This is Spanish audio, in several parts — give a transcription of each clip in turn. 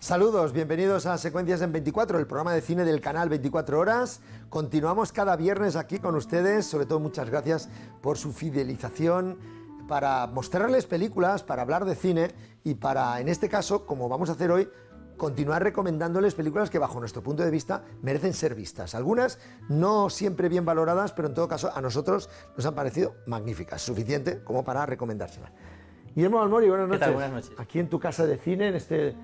Saludos, bienvenidos a Secuencias en 24, el programa de cine del canal 24 Horas. Continuamos cada viernes aquí con ustedes, sobre todo muchas gracias por su fidelización, para mostrarles películas, para hablar de cine y para, en este caso, como vamos a hacer hoy, continuar recomendándoles películas que bajo nuestro punto de vista merecen ser vistas. Algunas no siempre bien valoradas, pero en todo caso a nosotros nos han parecido magníficas, suficiente como para recomendárselas. Guillermo Balmori, buenas noches. ¿Qué tal? Buenas noches. Aquí en tu casa de cine, en este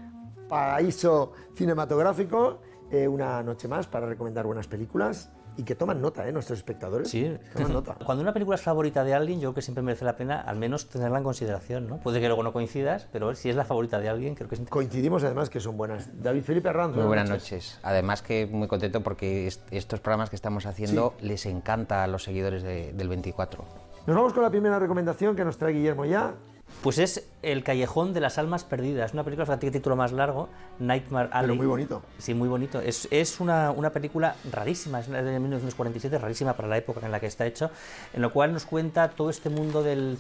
paraíso cinematográfico, una noche más para recomendar buenas películas y que toman nota, nuestros espectadores. Sí, toman nota. Cuando una película es favorita de alguien, yo creo que siempre merece la pena al menos tenerla en consideración, ¿no? Puede que luego no coincidas, pero si es la favorita de alguien, creo que es... Coincidimos además que son buenas. David Felipe Arranz. Muy buenas noches. Además que muy contento porque estos programas que estamos haciendo les encanta a los seguidores del 24. Nos vamos con la primera recomendación que nos trae Guillermo ya. Pues es El callejón de las almas perdidas, una película, fíjate qué título más largo, Nightmare Alley. Pero muy bonito. Sí, muy bonito. Es una película rarísima, es de 1947, rarísima para la época en la que está hecho, en lo cual nos cuenta todo este mundo de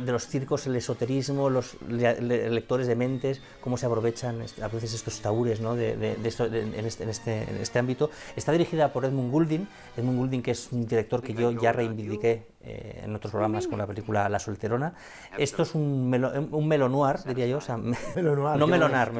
los circos, el esoterismo, los lectores de mentes, cómo se aprovechan a veces estos taúres, ¿no? en este ámbito. Está dirigida por Edmund Goulding, que es un director que yo ya reivindiqué en otros programas con la película La solterona. Esto es un melonoir, diría yo, o sea, Melonoir, no melonar.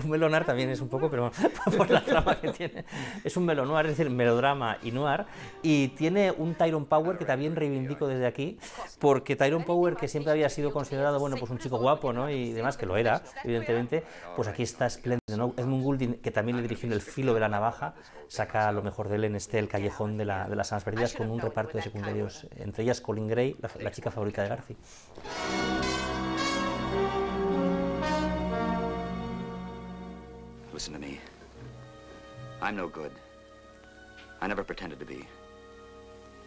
Un melonar también es un poco, pero por la trama que tiene. Es un melonoir, es decir, melodrama y noir, y tiene un Tyrone Power que también reivindico desde aquí, porque Tyrone Power, que siempre había sido considerado, bueno, pues un chico guapo, ¿no? Y demás, que lo era, evidentemente, pues aquí está espléndido, ¿no? Edmund Goulding, que también le dirigió El filo de la navaja, saca lo mejor de él en El callejón de las almas perdidas, con un reparto de secundarios, entre ellas Colin Gray, la chica favorita de Garci. Listen to me. I'm no good. I never pretended to be.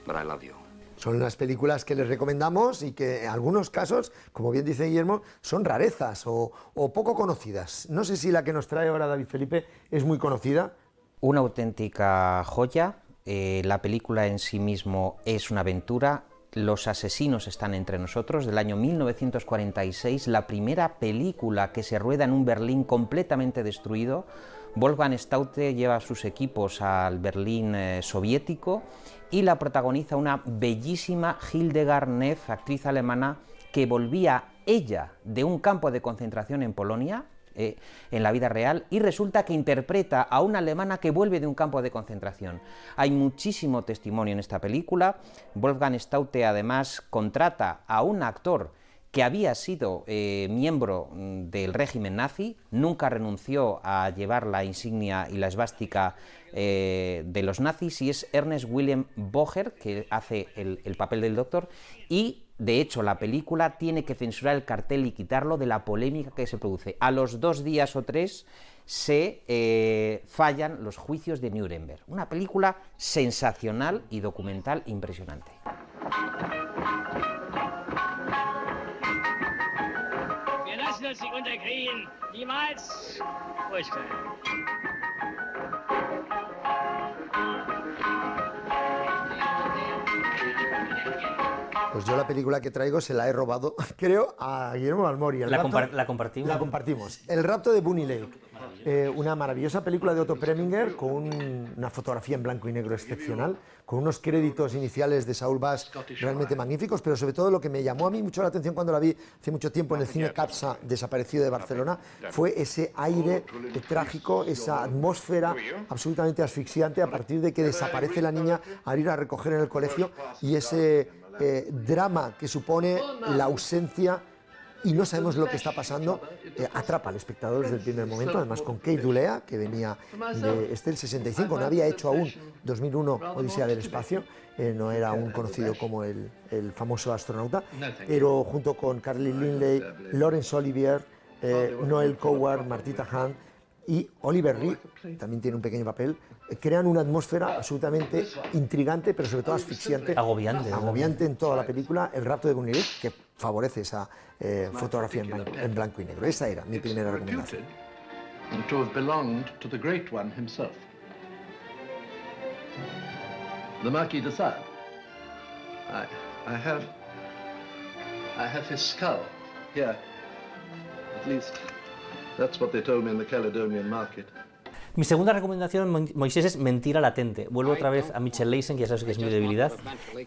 But I love you. Son las películas que les recomendamos y que en algunos casos, como bien dice Guillermo, son rarezas o poco conocidas. No sé si la que nos trae ahora David Felipe es muy conocida. Una auténtica joya. La película en sí mismo es una aventura. Los asesinos están entre nosotros, del año 1946, la primera película que se rueda en un Berlín completamente destruido. Wolfgang Staudte lleva a sus equipos al Berlín soviético y la protagoniza una bellísima Hildegard Neff, actriz alemana, que volvía ella de un campo de concentración en Polonia, en la vida real, y resulta que interpreta a una alemana que vuelve de un campo de concentración. Hay muchísimo testimonio en esta película. Wolfgang Staudte además contrata a un actor que había sido miembro del régimen nazi, nunca renunció a llevar la insignia y la esvástica de los nazis, y es Ernest Wilhelm Bocher, que hace el papel del doctor, y de hecho la película tiene que censurar el cartel y quitarlo de la polémica que se produce. A los 2 días o 3 se fallan los juicios de Nuremberg. Una película sensacional y documental impresionante. Wir lassen uns nicht unterkriegen. Niemals. Ruhig sein. Pues yo la película que traigo se la he robado, creo, a Guillermo Balmori. La compartimos. La compartimos. El rapto de Bunny Lake. Una maravillosa película de Otto Preminger con una fotografía en blanco y negro excepcional, con unos créditos iniciales de Saul Bass realmente magníficos, pero sobre todo lo que me llamó a mí mucho la atención cuando la vi hace mucho tiempo en el cine Capsa, desaparecido de Barcelona, fue ese aire trágico, esa atmósfera absolutamente asfixiante a partir de que desaparece la niña al ir a recoger en el colegio, y ese drama que supone la ausencia y no sabemos lo que está pasando, atrapa al espectador desde el primer momento, además con Kate Dulea, que venía de el 65, no había hecho aún 2001 Odisea del Espacio, no era aún conocido como el famoso astronauta, pero junto con Carly Lindley, Laurence Olivier, Noel Coward, Martita Hunt y Oliver Reed, también tiene un pequeño papel, crean una atmósfera absolutamente intrigante, pero sobre todo asfixiante, agobiante en toda la película, El rapto de Bunny Lake, que favorece esa fotografía en blanco y negro. Esa era mi primera recomendación. To have belonged to the great one himself, the Marquis de Sade. I have his skull here At least, that's what they told me in the Caledonian market. Mi segunda recomendación, Moisés, es Mentira latente. Vuelvo otra vez a Mitchell Leisen, que ya sabes que es mi debilidad.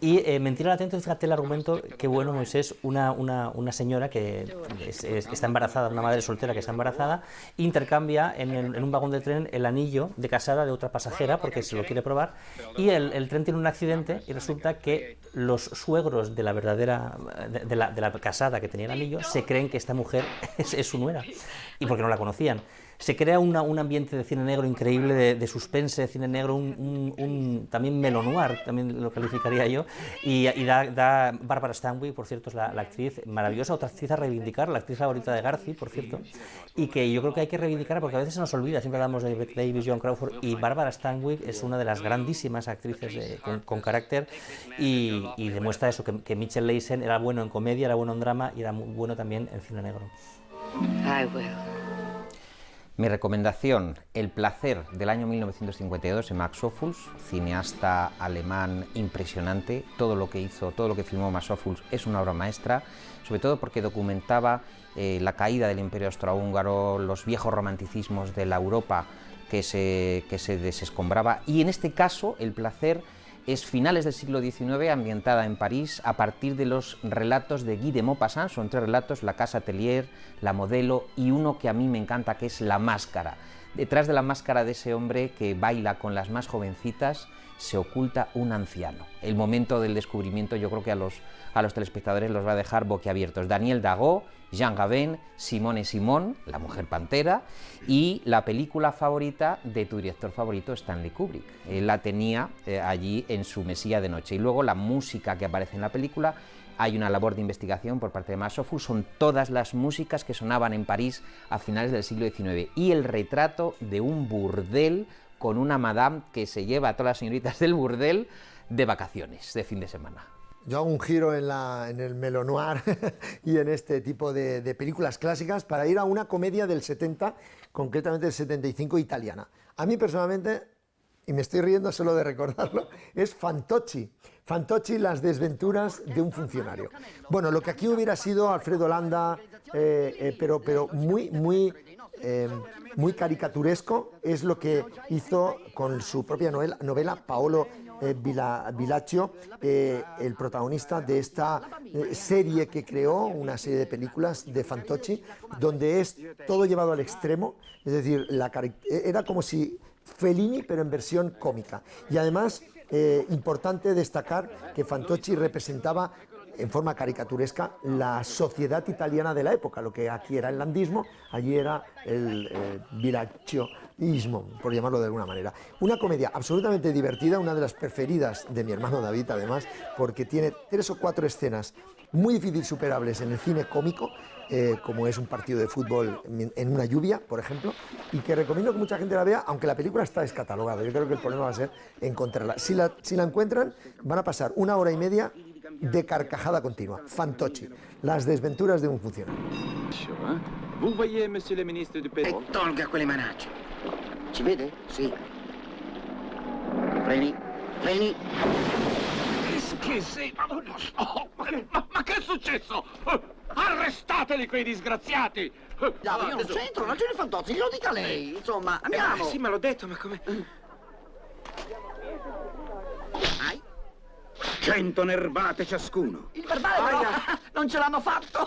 Y Mentira latente, fíjate el argumento, qué bueno, Moisés, una señora que está embarazada, una madre soltera que está embarazada, intercambia en un vagón de tren el anillo de casada de otra pasajera, porque se lo quiere probar, y el tren tiene un accidente y resulta que los suegros de la verdadera, de la casada que tenía el anillo, se creen que esta mujer es su nuera, y porque no la conocían. Se crea un ambiente de cine negro increíble, de suspense, de cine negro, también melonuar, también lo calificaría yo, y da Barbara Stanwyck, por cierto, es la actriz maravillosa, otra actriz a reivindicar, la actriz favorita de Garci, por cierto, y que yo creo que hay que reivindicar porque a veces se nos olvida, siempre hablamos de Bette Davis, Joan Crawford, y Barbara Stanwyck es una de las grandísimas actrices con carácter, y demuestra eso, que Mitchell Leisen era bueno en comedia, era bueno en drama, y era muy bueno también en cine negro. I will. Mi recomendación, El placer, del año 1952, de Max Ophüls, cineasta alemán impresionante. Todo lo que hizo, todo lo que filmó Max Ophüls es una obra maestra, sobre todo porque documentaba la caída del Imperio Austrohúngaro, los viejos romanticismos de la Europa que se desescombraba, y en este caso, El placer es finales del siglo XIX, ambientada en París, a partir de los relatos de Guy de Maupassant. Son 3 relatos: La casa atelier, La modelo y uno que a mí me encanta, que es La máscara. Detrás de la máscara de ese hombre que baila con las más jovencitas se oculta un anciano. El momento del descubrimiento yo creo que a los telespectadores los va a dejar boquiabiertos. Daniel Dago, Jean Gabin, Simone Simon, la mujer pantera, y la película favorita de tu director favorito, Stanley Kubrick. Él la tenía allí en su mesilla de noche. Y luego la música que aparece en la película, hay una labor de investigación por parte de Max Ophüls, son todas las músicas que sonaban en París a finales del siglo XIX, y el retrato de un burdel con una madame que se lleva a todas las señoritas del burdel de vacaciones, de fin de semana. Yo hago un giro en el melonuar y en este tipo de películas clásicas para ir a una comedia del 70, concretamente del 75, italiana. A mí personalmente, y me estoy riendo solo de recordarlo, es Fantocci. Fantocci, las desventuras de un funcionario. Bueno, lo que aquí hubiera sido Alfredo Landa, pero muy caricaturesco, es lo que hizo con su propia novela Paolo Villaggio, el protagonista de esta serie que creó, una serie de películas de Fantocci, donde es todo llevado al extremo, es decir, era como si Fellini, pero en versión cómica. Y además, importante destacar que Fantocci representaba en forma caricaturesca la sociedad italiana de la época. Lo que aquí era el landismo, allí era el villaggioismo, por llamarlo de alguna manera. Una comedia absolutamente divertida, una de las preferidas de mi hermano David, además, porque tiene 3 o 4 escenas muy difíciles superables en el cine cómico, como es un partido de fútbol en una lluvia, por ejemplo, y que recomiendo que mucha gente la vea, aunque la película está descatalogada. Yo creo que el problema va a ser encontrarla. Si la encuentran, van a pasar 1 hora y media de carcajada continua. Fantocci, las desventuras de un funcionario. Vous voyez, monsieur le ministre du Pétrole? Tolga quelle manacce. Ci vede? Sì. Freni. Che sei? Ma che è successo? Arrestateli quei disgraziati! No, io non c'entro, ragione Fantozzi, glielo dica lei. Insomma, andiamo. Sì, me l'ho detto, ma come... 100 nerbate ciascuno. Il verbale però, non ce l'hanno fatto.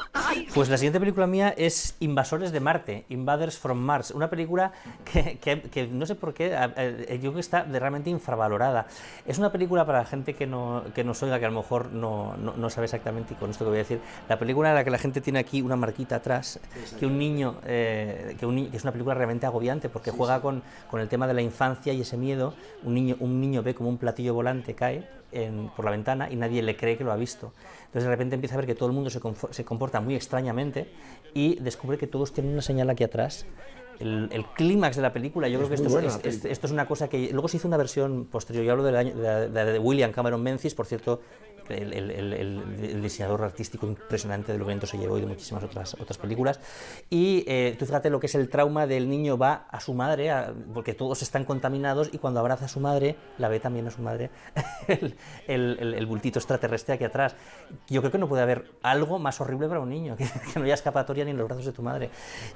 Pues la siguiente película mía es Invasores de Marte, Invaders from Mars, una película que no sé por qué, yo creo que está realmente infravalorada. Es una película para la gente que nos oiga, que a lo mejor no sabe exactamente, y con esto que voy a decir, la película en la que la gente tiene aquí una marquita atrás, que un niño, que es una película realmente agobiante, porque juega con el tema de la infancia y ese miedo. Un niño ve como un platillo volante cae por la ventana y nadie le cree que lo ha visto. Entonces de repente empieza a ver que todo el mundo se comporta muy extrañamente y descubre que todos tienen una señal aquí atrás. El clímax de la película, yo creo que esto es una cosa que luego se hizo una versión posterior. Yo hablo de William Cameron Menzies, por cierto, el diseñador artístico impresionante de Lo que viento se llevó y de muchísimas otras películas. Y tú fíjate lo que es el trauma del niño, va a su madre, porque todos están contaminados, y cuando abraza a su madre, la ve también a su madre, el bultito extraterrestre aquí atrás. Yo creo que no puede haber algo más horrible para un niño, que no haya escapatoria ni en los brazos de tu madre.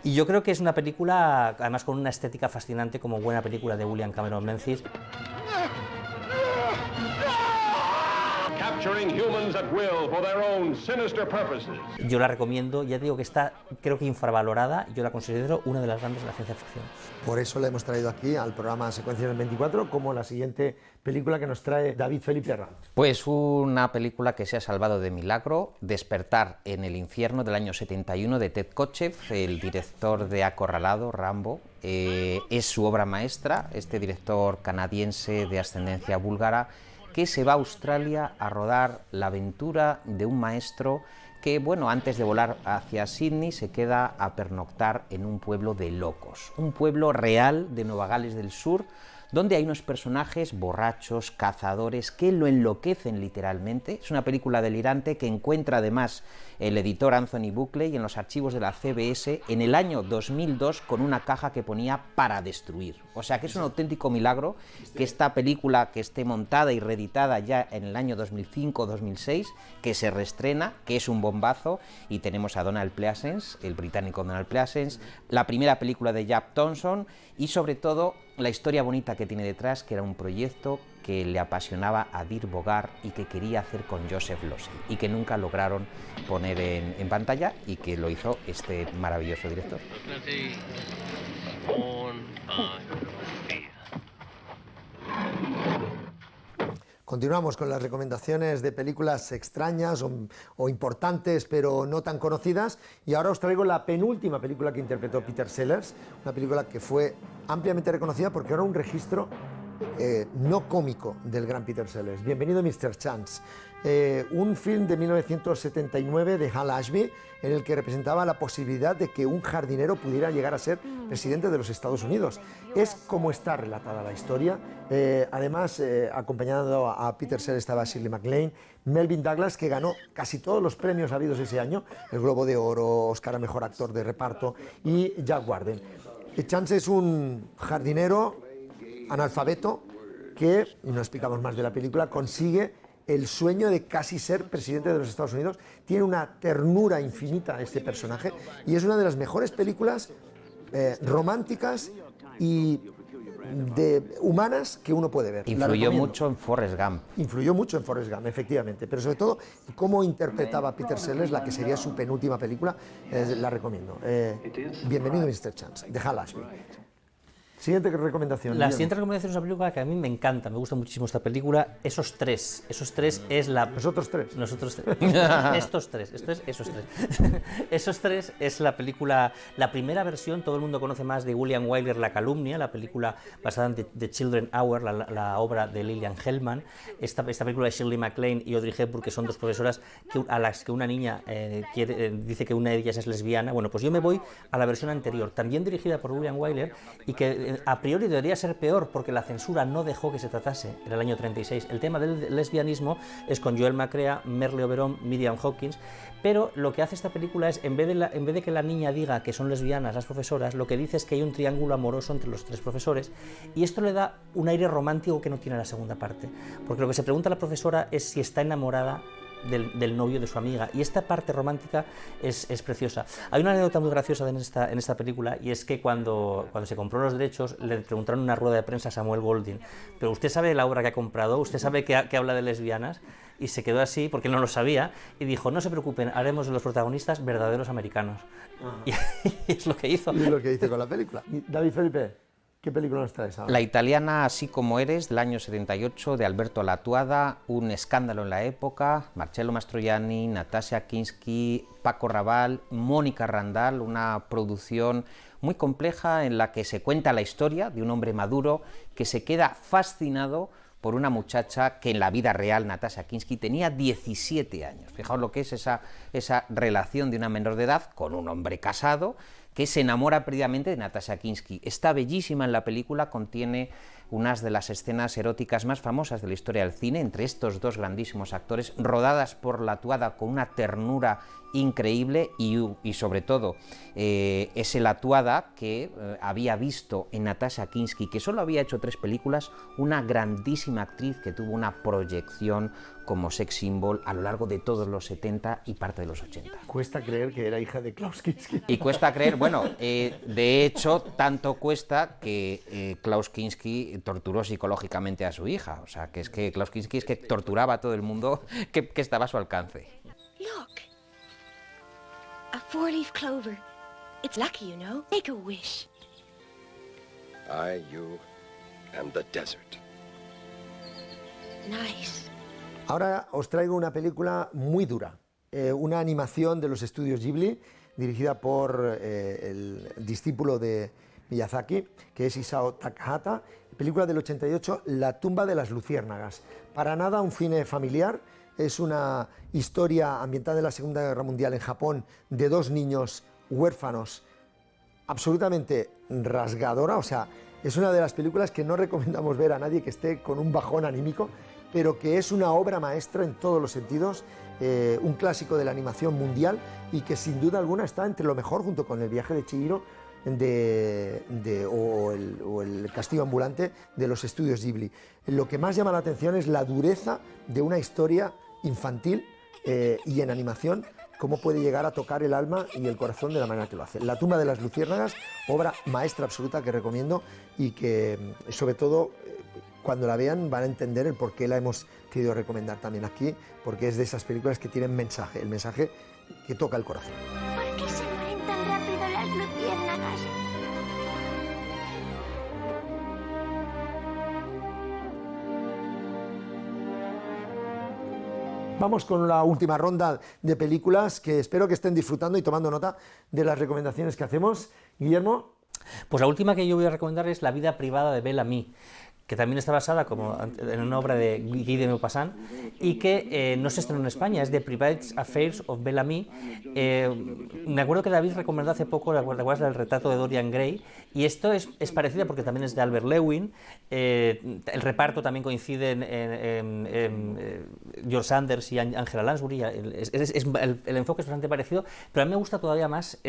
Y yo creo que es una película, además con una estética fascinante, como buena película de William Cameron Menzies. Yo la recomiendo, ya digo que está, creo que infravalorada, yo la considero una de las grandes de la ciencia ficción. Por eso la hemos traído aquí al programa Secuencias del 24, como la siguiente película que nos trae David Felipe Arranz. Pues una película que se ha salvado de milagro, Despertar en el infierno, del año 71, de Ted Kotcheff, el director de Acorralado, Rambo. Es su obra maestra, este director canadiense de ascendencia búlgara, que se va a Australia a rodar la aventura de un maestro que, bueno, antes de volar hacia Sydney se queda a pernoctar en un pueblo de locos, un pueblo real de Nueva Gales del Sur, donde hay unos personajes borrachos, cazadores, que lo enloquecen literalmente. Es una película delirante que encuentra además el editor Anthony Buckley en los archivos de la CBS en el año 2002 con una caja que ponía "para destruir". O sea que es un auténtico milagro que esta película, que esté montada y reeditada ya en el año 2005-2006, que se reestrena, que es un bombazo, y tenemos a Donald Pleasence, el británico Donald Pleasence, la primera película de Jack Thompson, y sobre todo la historia bonita que tiene detrás, que era un proyecto que le apasionaba a Dirk Bogarde y que quería hacer con Joseph Losey y que nunca lograron poner en pantalla, y que lo hizo este maravilloso director. Continuamos con las recomendaciones de películas extrañas o importantes, pero no tan conocidas. Y ahora os traigo la penúltima película que interpretó Peter Sellers, una película que fue ampliamente reconocida porque era un registro no cómico del gran Peter Sellers. Bienvenido, Mr. Chance. Un film de 1979 de Hal Ashby, en el que representaba la posibilidad de que un jardinero pudiera llegar a ser presidente de los Estados Unidos. Es como está relatada la historia. Además, acompañando a Peter Sellers estaba Shirley MacLaine, Melvyn Douglas, que ganó casi todos los premios habidos ese año, el Globo de Oro, Oscar a Mejor Actor de Reparto, y Jack Warden. Chance es un jardinero analfabeto que, y no explicamos más de la película, consigue el sueño de casi ser presidente de los Estados Unidos. Tiene una ternura infinita este personaje y es una de las mejores películas románticas y humanas que uno puede ver. Influyó mucho en Forrest Gump. Influyó mucho en Forrest Gump, efectivamente, pero sobre todo cómo interpretaba Peter Sellers la que sería su penúltima película, la recomiendo. Bienvenido, Mr. Chance, de Hal Ashby. Siguiente recomendación. La siguiente recomendación es una película que a mí me encanta, me gusta muchísimo esta película. Esos tres es la... ¿Nosotros tres? Nosotros tres. Estos tres, esos tres. Esos tres es la película, la primera versión, todo el mundo conoce más de William Wyler, La calumnia, la película basada en The Children's Hour, la obra de Lillian Hellman. Esta película de Shirley MacLaine y Audrey Hepburn, que son dos profesoras a las que una niña dice que una de ellas es lesbiana. Bueno, pues yo me voy a la versión anterior, también dirigida por William Wyler, y que a priori debería ser peor porque la censura no dejó que se tratase en el año 36. El tema del lesbianismo es con Joel McCrea, Merle Oberon, Miriam Hawkins, pero lo que hace esta película es, en vez de que la niña diga que son lesbianas las profesoras, lo que dice es que hay un triángulo amoroso entre los tres profesores, y esto le da un aire romántico que no tiene la segunda parte, porque lo que se pregunta la profesora es si está enamorada del novio de su amiga, y esta parte romántica es preciosa. Hay una anécdota muy graciosa en esta película, y es que cuando se compró los derechos le preguntaron en una rueda de prensa a Samuel Goldwyn: pero usted sabe la obra que ha comprado, usted sabe que habla de lesbianas, y se quedó así porque él no lo sabía y dijo: no se preocupen, haremos de los protagonistas verdaderos americanos. Y es lo que hizo. Y es lo que hizo con la película. Y David Felipe, ¿qué película nos traes ahora? La italiana Así como eres, del año 78, de Alberto Lattuada, un escándalo en la época. Marcello Mastroianni, Natasha Kinski, Paco Rabanne, Mónica Randall, una producción muy compleja en la que se cuenta la historia de un hombre maduro que se queda fascinado por una muchacha que en la vida real, Natasha Kinski, tenía 17 años. Fijaos lo que es esa relación de una menor de edad con un hombre casado, que se enamora perdidamente de Natasha Kinski. Está bellísima en la película, contiene unas de las escenas eróticas más famosas de la historia del cine, entre estos dos grandísimos actores, rodadas por Latuada con una ternura increíble y sobre todo es el Latuada que había visto en Natasha Kinski, que solo había hecho 3 películas, una grandísima actriz que tuvo una proyección como sex symbol a lo largo de todos los 70 y parte de los 80. Cuesta creer que era hija de Klaus Kinski. Y cuesta creer, bueno, de hecho, tanto cuesta que Klaus Kinski torturó psicológicamente a su hija. O sea, que es que Klaus Kinski es que torturaba a todo el mundo que estaba a su alcance. Look, a 4-leaf clover. It's lucky, you know. Make a wish. I, you, and the desert. Nice. Ahora os traigo una película muy dura, una animación de los estudios Ghibli, dirigida por el discípulo de Miyazaki, que es Isao Takahata, película del 88, La tumba de las luciérnagas. Para nada un cine familiar, es una historia ambientada en la Segunda Guerra Mundial en Japón, de 2 niños huérfanos, absolutamente rasgadora, o sea, es una de las películas que no recomendamos ver a nadie que esté con un bajón anímico, pero que es una obra maestra en todos los sentidos, un clásico de la animación mundial y que sin duda alguna está entre lo mejor junto con El viaje de Chihiro o el Castillo ambulante de los estudios Ghibli. Lo que más llama la atención es la dureza de una historia infantil y en animación, cómo puede llegar a tocar el alma y el corazón de la manera que lo hace. La tumba de las luciérnagas, obra maestra absoluta que recomiendo y que sobre todo cuando la vean van a entender el por qué la hemos querido recomendar también aquí, porque es de esas películas que tienen mensaje, el mensaje que toca el corazón. ¿Por qué se mueren tan rápido las luciérnagas? Vamos con la última ronda de películas que espero que estén disfrutando y tomando nota de las recomendaciones que hacemos. Guillermo. Pues la última que yo voy a recomendar es La vida privada de Bellamy, que también está basada como en una obra de Guy de Maupassant y que no se estrenó en España, es The Private Affairs of Bellamy. Me acuerdo que David recomendó hace poco, ¿recuerdas el retrato de Dorian Gray? Y esto es parecida porque también es de Albert Lewin, el reparto también coincide en George Sanders y Angela Lansbury, el enfoque es bastante parecido, pero a mí me gusta todavía más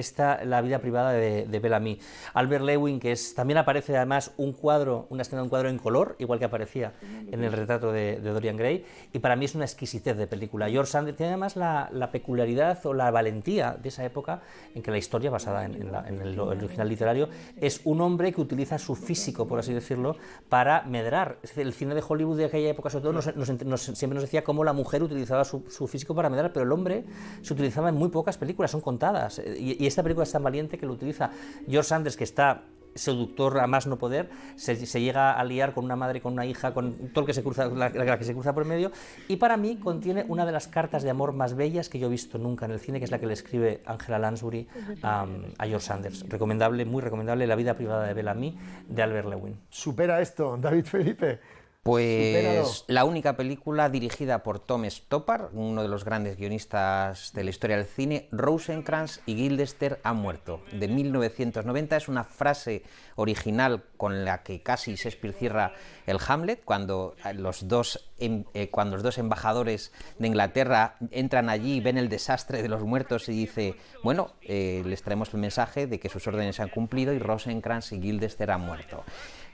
La vida privada de Bellamy. Albert Lewin, que también aparece además una escena de un cuadro en color, igual que aparecía en el retrato de Dorian Gray, y para mí es una exquisitez de película. George Sanders tiene además la peculiaridad o la valentía de esa época en que la historia, basada en el original literario, es un hombre que utiliza su físico, por así decirlo, para medrar. Es decir, el cine de Hollywood de aquella época, sobre todo, siempre nos decía cómo la mujer utilizaba su físico para medrar, pero el hombre se utilizaba en muy pocas películas, son contadas, y esta película es tan valiente que lo utiliza. George Sanders, que está seductor a más no poder, se llega a liar con una madre, con una hija, con todo lo que se cruza, la que se cruza por el medio, y para mí contiene una de las cartas de amor más bellas que yo he visto nunca en el cine, que es la que le escribe Angela Lansbury a George Sanders. Recomendable, muy recomendable, La vida privada de Bellamy, de Albert Lewin. Supera esto, David Felipe. Pues la única película dirigida por Tom Stoppard, uno de los grandes guionistas de la historia del cine, Rosencrantz y Guildenstern han muerto, de 1990. Es una frase original con la que casi Shakespeare cierra el Hamlet, cuando los dos embajadores de Inglaterra entran allí y ven el desastre de los muertos y dice, bueno, les traemos el mensaje de que sus órdenes se han cumplido y Rosencrantz y Guildenstern han muerto.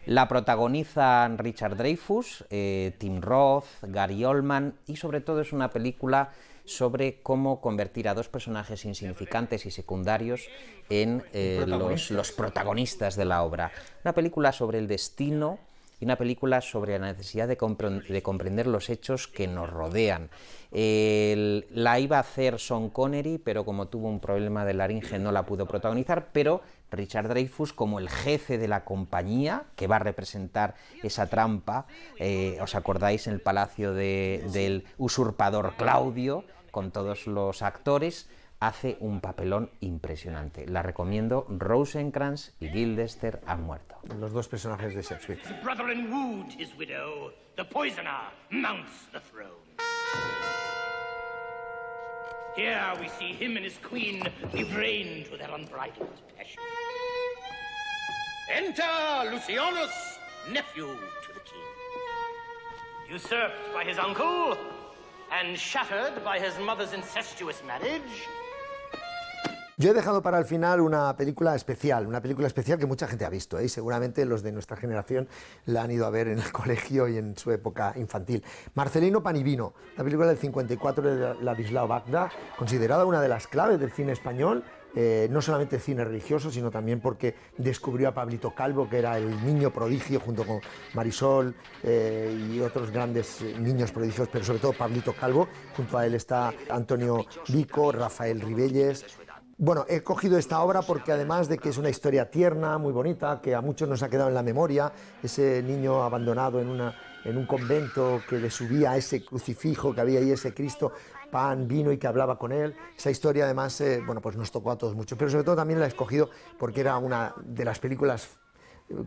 La protagonizan Richard Dreyfuss, Tim Roth, Gary Oldman, y sobre todo es una película sobre cómo convertir a 2 personajes insignificantes y secundarios en los protagonistas de la obra. Una película sobre el destino y una película sobre la necesidad de comprender los hechos que nos rodean. La iba a hacer Sean Connery, pero como tuvo un problema de laringe no la pudo protagonizar, pero Richard Dreyfuss, como el jefe de la compañía, que va a representar esa trampa, ¿os acordáis? En el palacio del usurpador Claudio, con todos los actores, hace un papelón impresionante. La recomiendo. Rosencrantz y Guildenstern han muerto. Los 2 personajes de Shakespeare. His brethren wooed his widow. The poisoner mounts the throne. Here we see him and his queen give rein to their unbridled passion. Enter Lucianus, nephew to the king. Usurped by his uncle and shattered by his mother's incestuous marriage. Yo he dejado para el final una película especial que mucha gente ha visto, y seguramente los de nuestra generación la han ido a ver en el colegio y en su época infantil. Marcelino Pan y Vino, la película del 54 de Ladislao Bagda, considerada una de las claves del cine español, no solamente cine religioso, sino también porque descubrió a Pablito Calvo, que era el niño prodigio junto con Marisol y otros grandes niños prodigios, pero sobre todo Pablito Calvo. Junto a él está Antonio Vico, Rafael Ribelles. Bueno, he cogido esta obra porque además de que es una historia tierna, muy bonita, que a muchos nos ha quedado en la memoria, ese niño abandonado en un convento que le subía a ese crucifijo que había ahí, ese Cristo, pan, vino y que hablaba con él. Esa historia además, bueno, pues nos tocó a todos mucho, pero sobre todo también la he escogido porque era una de las películas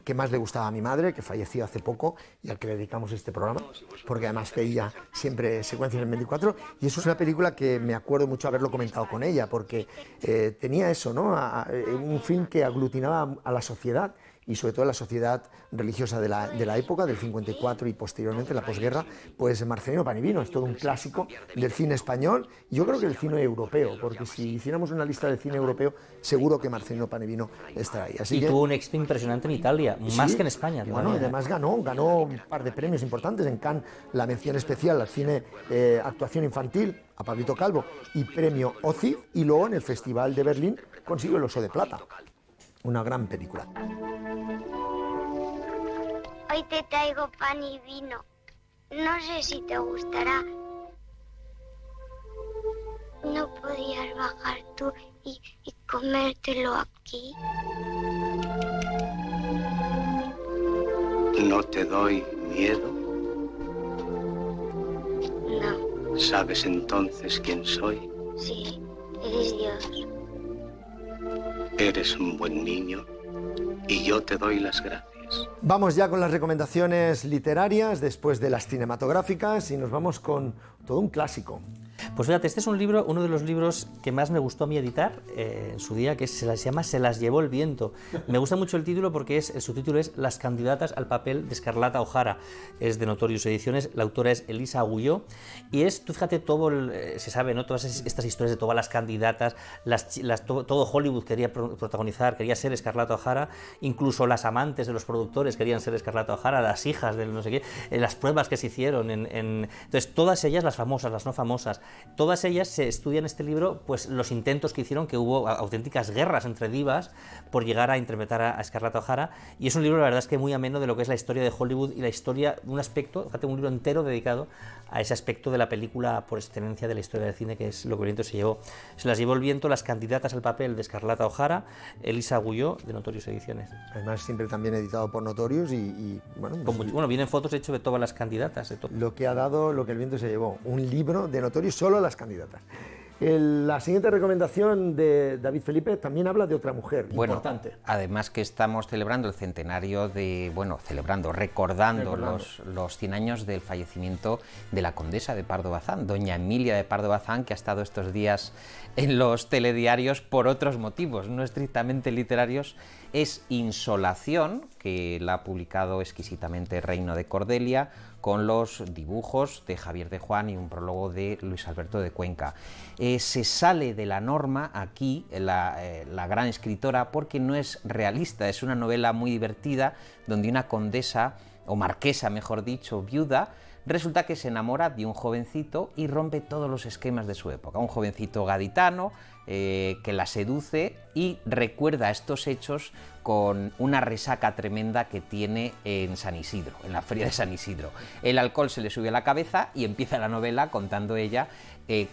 que más le gustaba a mi madre, que falleció hace poco y al que le dedicamos este programa, porque además veía siempre secuencias en 24, y eso es una película que me acuerdo mucho haberlo comentado con ella, porque tenía eso, ¿no? Un film que aglutinaba a la sociedad, y sobre todo la sociedad religiosa de la época, del 54 y posteriormente la posguerra. Pues Marcelino Pan y Vino es todo un clásico del cine español, y yo creo que del cine europeo, porque si hiciéramos una lista de cine europeo, seguro que Marcelino Pan y Vino estará ahí. Así y que, tuvo un éxito impresionante en Italia, más que en España. Bueno, además ganó un par de premios importantes en Cannes, la mención especial al cine actuación infantil a Pablito Calvo y premio OCID, y luego en el Festival de Berlín consiguió el Oso de Plata. Una gran película. Hoy te traigo pan y vino. No sé si te gustará. ¿No podías bajar tú y comértelo aquí? ¿No te doy miedo? No. ¿Sabes entonces quién soy? Sí, eres Dios. Eres un buen niño y yo te doy las gracias. Vamos ya con las recomendaciones literarias después de las cinematográficas, y nos vamos con todo un clásico. Pues fíjate, este es un libro, uno de los libros que más me gustó a mí editar en su día, que se llama Se las llevó el viento. Me gusta mucho el título porque el subtítulo es Las candidatas al papel de Escarlata O'Hara. Es de Notorious Ediciones, la autora es Elisa Agulló, y es, tú fíjate, se sabe, ¿no? Todas estas historias de todas las candidatas, todo Hollywood quería protagonizar, quería ser Escarlata O'Hara, incluso las amantes de los productores querían ser Escarlata O'Hara, las hijas del no sé qué, las pruebas que se hicieron, entonces todas ellas, las famosas, las no famosas, todas ellas se estudian en este libro, pues los intentos que hicieron, que hubo auténticas guerras entre divas por llegar a interpretar a Escarlata O'Hara, y es un libro, la verdad es que muy ameno de lo que es la historia de Hollywood y la historia, un aspecto, fíjate, un libro entero dedicado a ese aspecto de la película por excelencia de la historia del cine, que es lo que el viento se llevó. Se las llevó el viento, las candidatas al papel de Escarlata O'Hara, Elisa Agulló, de Notorious Ediciones. Además siempre también editado por Notorious y bueno, pues, bueno, vienen fotos de hecho de todas las candidatas. Lo que ha dado, lo que el viento se llevó, un libro de Notorious, solo las candidatas. La siguiente recomendación de David Felipe también habla de otra mujer importante. Además que estamos celebrando el centenario recordando los 100 años del fallecimiento de la condesa de Pardo Bazán, doña Emilia de Pardo Bazán, que ha estado estos días en los telediarios por otros motivos, no estrictamente literarios. Es Insolación, que la ha publicado exquisitamente Reino de Cordelia, con los dibujos de Javier de Juan y un prólogo de Luis Alberto de Cuenca. Se sale de la norma aquí la gran escritora, porque no es realista, es una novela muy divertida donde una condesa, o marquesa mejor dicho, viuda, resulta que se enamora de un jovencito y rompe todos los esquemas de su época. Un jovencito gaditano que la seduce y recuerda estos hechos con una resaca tremenda que tiene en San Isidro, en la feria de San Isidro. El alcohol se le sube a la cabeza y empieza la novela contando ella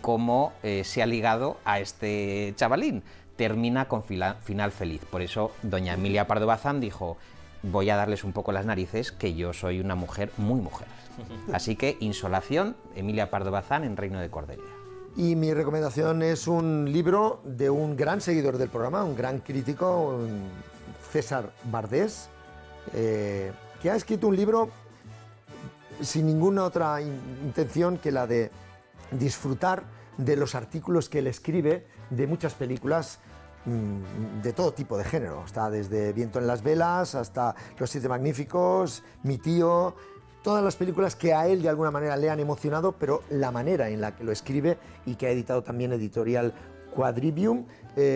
cómo se ha ligado a este chavalín. Termina con final feliz. Por eso doña Emilia Pardo Bazán dijo: voy a darles un poco las narices, que yo soy una mujer muy mujer. Así que Insolación, Emilia Pardo Bazán, en Reino de Cordelia. Y mi recomendación es un libro de un gran seguidor del programa, un gran crítico, César Bardés, que ha escrito un libro sin ninguna otra intención que la de disfrutar de los artículos que él escribe de muchas películas de todo tipo de género. Está desde Viento en las velas hasta Los Siete Magníficos, Mi tío, todas las películas que a él de alguna manera le han emocionado, pero la manera en la que lo escribe y que ha editado también Editorial Quadrivium.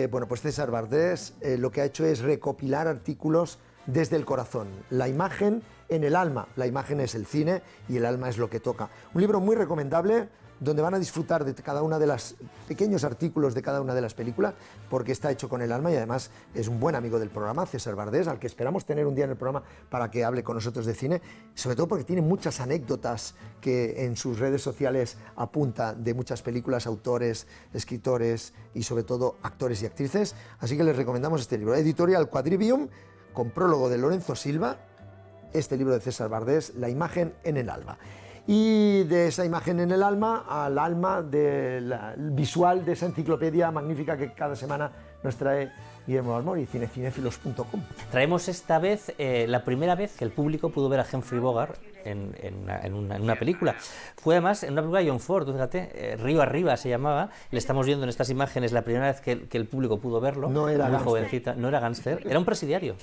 Bueno, pues César Vardés lo que ha hecho es recopilar artículos desde el corazón, la imagen en el alma. La imagen es el cine y el alma es lo que toca. Un libro muy recomendable, donde van a disfrutar de cada una de los pequeños artículos de cada una de las películas, porque está hecho con el alma y además es un buen amigo del programa, César Vardés, al que esperamos tener un día en el programa para que hable con nosotros de cine, sobre todo porque tiene muchas anécdotas que en sus redes sociales apunta de muchas películas, autores, escritores y sobre todo actores y actrices. Así que les recomendamos este libro, Editorial Quadrivium, con prólogo de Lorenzo Silva, este libro de César Vardés, La imagen en el alma. Y de esa imagen en el alma al alma visual de esa enciclopedia magnífica que cada semana nos trae Guillermo Balmori, cinecinéfilos.com. Traemos esta vez la primera vez que el público pudo ver a Humphrey Bogart en una película. Fue además en una película de John Ford, fíjate, Río Arriba se llamaba, le estamos viendo en estas imágenes la primera vez que el público pudo verlo. No era muy jovencita, no era gángster, era un presidiario.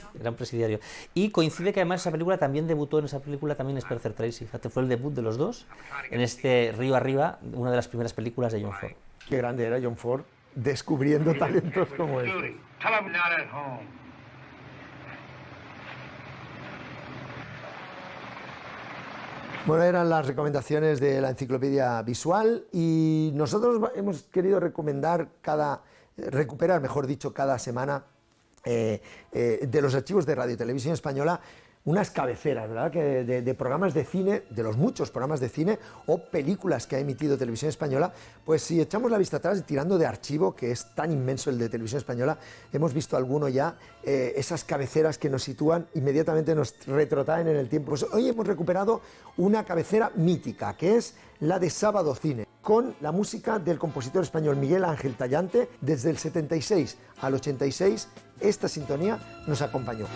Y coincide que además esa película también debutó en esa película también Spencer Tracy, fíjate, fue el debut de los dos en este Río Arriba, una de las primeras películas de John Ford. Qué grande era John Ford, descubriendo talentos como este. Bueno, eran las recomendaciones de la enciclopedia visual y nosotros hemos querido recuperar, mejor dicho, cada semana de los archivos de Radio y Televisión Española unas cabeceras, ¿verdad? De programas de cine, de los muchos programas de cine o películas que ha emitido Televisión Española. Pues si echamos la vista atrás y tirando de archivo, que es tan inmenso el de Televisión Española, hemos visto alguno ya, esas cabeceras que nos sitúan, inmediatamente nos retrotraen en el tiempo. Pues hoy hemos recuperado una cabecera mítica, que es la de Sábado Cine, con la música del compositor español Miguel Ángel Tallante. Desde el 76 al 86, esta sintonía nos acompañó.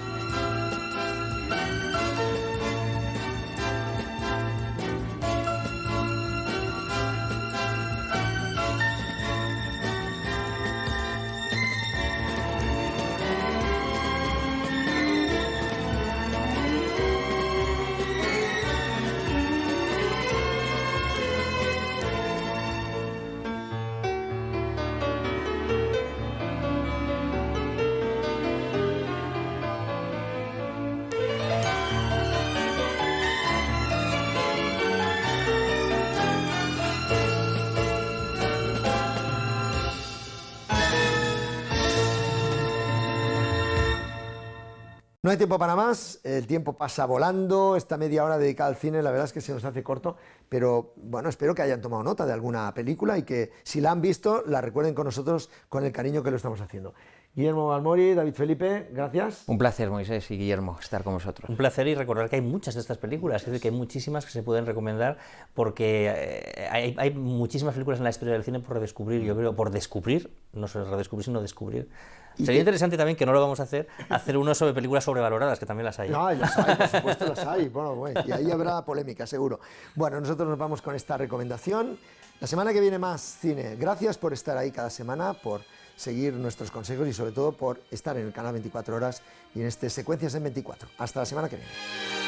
No hay tiempo para más, el tiempo pasa volando, esta media hora dedicada al cine la verdad es que se nos hace corto, pero bueno, espero que hayan tomado nota de alguna película y que si la han visto la recuerden con nosotros con el cariño que lo estamos haciendo. Guillermo Balmori, David Felipe, gracias. Un placer, Moisés y Guillermo, estar con vosotros. Un placer, y recordar que hay muchas de estas películas, es decir, que hay muchísimas que se pueden recomendar porque hay muchísimas películas en la historia del cine por redescubrir, yo creo, por descubrir, no solo redescubrir, sino descubrir. Sería interesante también, que no lo vamos a hacer uno sobre películas sobrevaloradas, que también las hay. No, las hay, por supuesto las hay. Bueno, y ahí habrá polémica, seguro. Bueno, nosotros nos vamos con esta recomendación. La semana que viene más cine. Gracias por estar ahí cada semana, por seguir nuestros consejos y sobre todo por estar en el canal 24 horas y en este Secuencias en 24. Hasta la semana que viene.